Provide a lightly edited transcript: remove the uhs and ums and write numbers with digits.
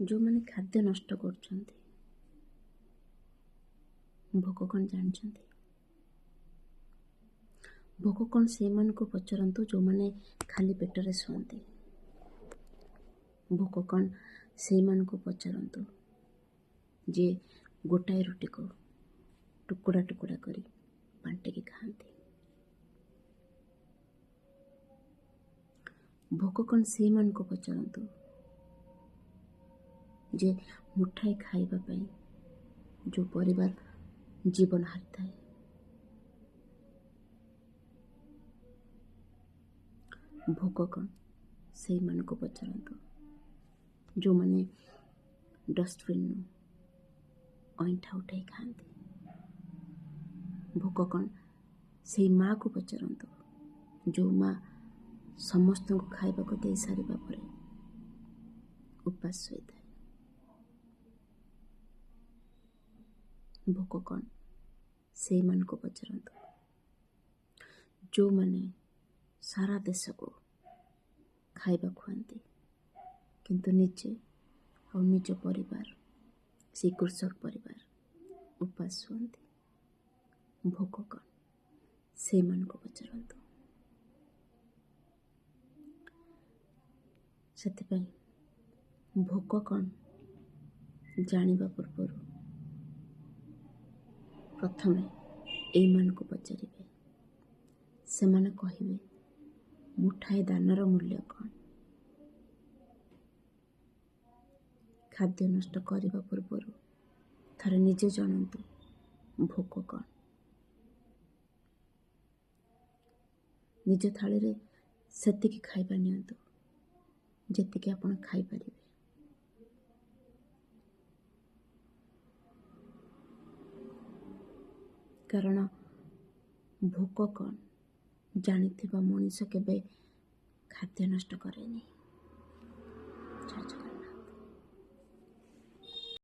ଯେଉଁମାନେ ଖାଦ୍ୟ ନଷ୍ଟ କରୁଛନ୍ତି, ଭୋକ କ'ଣ ଜାଣିଛନ୍ତି? ଭୋକ କ'ଣ ସେଇମାନଙ୍କୁ ପଚାରନ୍ତୁ ଯେଉଁମାନେ ଖାଲି ପେଟରେ ଶୁଅନ୍ତି। ଭୋକ କ'ଣ ସେଇମାନଙ୍କୁ ପଚାରନ୍ତୁ ଯିଏ ଗୋଟାଏ ରୁଟିକୁ ଟୁକୁଡ଼ା ଟୁକୁଡ଼ା କରି ବାଣ୍ଟିକି ଖାଆନ୍ତି। ଭୋକ କ'ଣ ସେଇମାନଙ୍କୁ ପଚାରନ୍ତୁ ଯେ ମୁଠାଏ ଖାଇବା ପାଇଁ ଯେଉଁ ପରିବାର ଜୀବନ ହାରିଥାଏ। ଭୋକ କ'ଣ ସେଇମାନଙ୍କୁ ପଚାରନ୍ତୁ ଯେଉଁମାନେ ଡଷ୍ଟବିନ୍ରୁ ଅଇଁଠା ଉଠାଇ ଖାଆନ୍ତି। ଭୋକ କ'ଣ ସେଇ ମାଆକୁ ପଚାରନ୍ତୁ ଯେଉଁ ମାଆ ସମସ୍ତଙ୍କୁ ଖାଇବାକୁ ଦେଇ ସାରିବା ପରେ ଉପାସ ଶୋଇଥାଏ। ଭୋକ କ'ଣ ସେଇମାନଙ୍କୁ ପଚାରନ୍ତୁ ଯେଉଁମାନେ ସାରା ଦେଶକୁ ଖାଇବା ଖୁଆନ୍ତି କିନ୍ତୁ ନିଜେ ଆଉ ନିଜ ପରିବାର, ସେଇ କୃଷକ ପରିବାର ଉପାସ ଶୁଅନ୍ତି। ଭୋକ କ'ଣ ସେଇମାନଙ୍କୁ ପଚାରନ୍ତୁ। ସେଥିପାଇଁ ଭୋକ କ'ଣ ଜାଣିବା ପୂର୍ବରୁ ପ୍ରଥମେ ଏଇମାନଙ୍କୁ ପଚାରିବେ। ସେମାନେ କହିବେ ମୁଠାଏ ଦାନାର ମୂଲ୍ୟ କ'ଣ। ଖାଦ୍ୟ ନଷ୍ଟ କରିବା ପୂର୍ବରୁ ଥରେ ନିଜେ ଜାଣନ୍ତୁ ଭୋକ କ'ଣ। ନିଜ ଥାଳିରେ ସେତିକି ଖାଇବା ନିଅନ୍ତୁ ଯେତିକି ଆପଣ ଖାଇପାରିବେ। କାରଣ ଭୋକ କ'ଣ ଜାଣିଥିବା ମଣିଷ କେବେ ଖାଦ୍ୟ ନଷ୍ଟ କରେନି।